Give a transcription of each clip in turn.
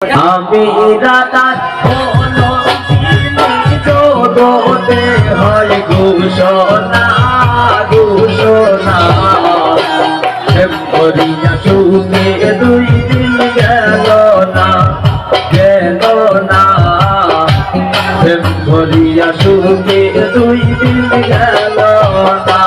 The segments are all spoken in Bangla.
আমি রাতার হলো জোদতে হয় ঘোষণা ঘোষণা করিয়া সুখে দুই দিন গেল না করিয়া সুখে দুই দিন গেল না।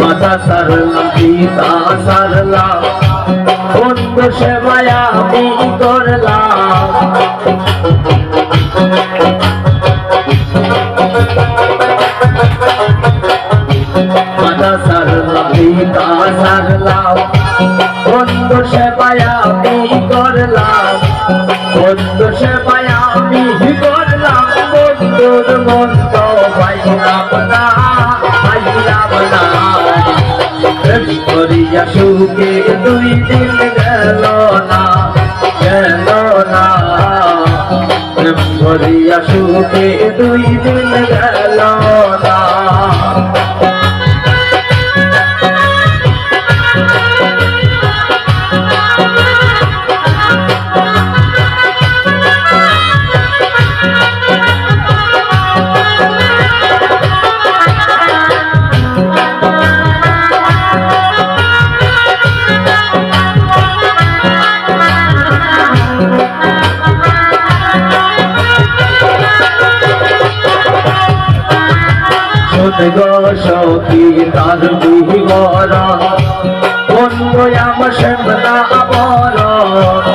মাতা সারলাম পিতা সারলাম অন্য সেবায় আমি করলাম মাতা সারলাম পিতা সারলাম অন্য সেবায় আমি করলাম অন্য সেবায় আমি করলাম বন্ধুর মন্দ পাইলাম না করিয়া সুখে দুই দিন গেল না করিয়া সুখে দুই দিন গেল না। সখী তার বিবরণ বন্ধু আমার শ্যামলা বরণ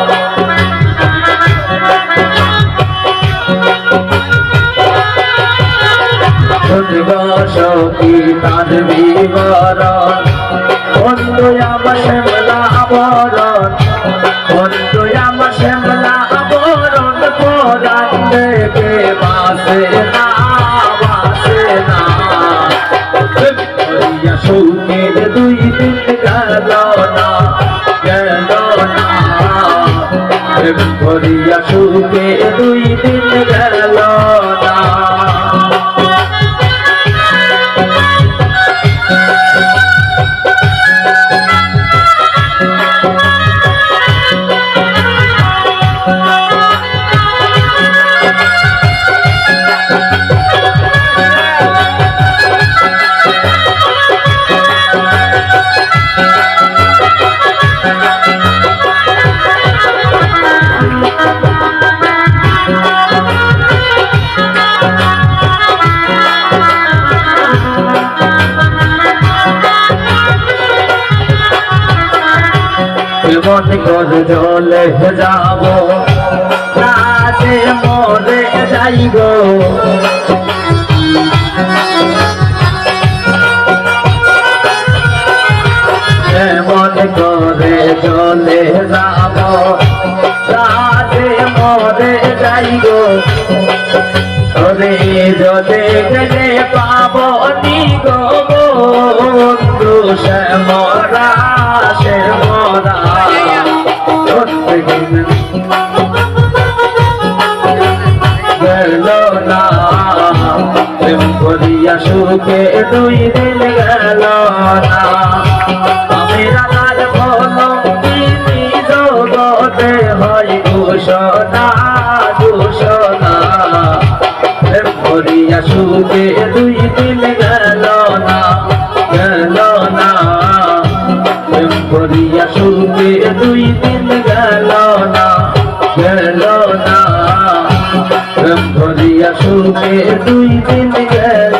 সখী তার বিবরণ বন্ধু আমার শ্যামলা বরণ বন্ধু আমার শ্যামলা বরণ পরাণ দেখে বাসে না সুখে দুই দিন গেল না করিয়া সুখে দুই দিন গেল না। মন কর জলে যাব রাতে মরে যাইব মন করে জলে যাব রাতে মরে যাইব ওরে জলে গেলে পাব নিগো বন্ধু শ্যামরা শ্যামরা গেল না করিয়া সুখে দুই দিন গেল না। আমি রাধার বলো তিনি জগতে হয় ঘোষণা ঘোষণা করিয়া সুখে দুই দিন গেল না করিয়া সুখে দুই দিন গেল না করিয়া সুখে দুই দিন গেল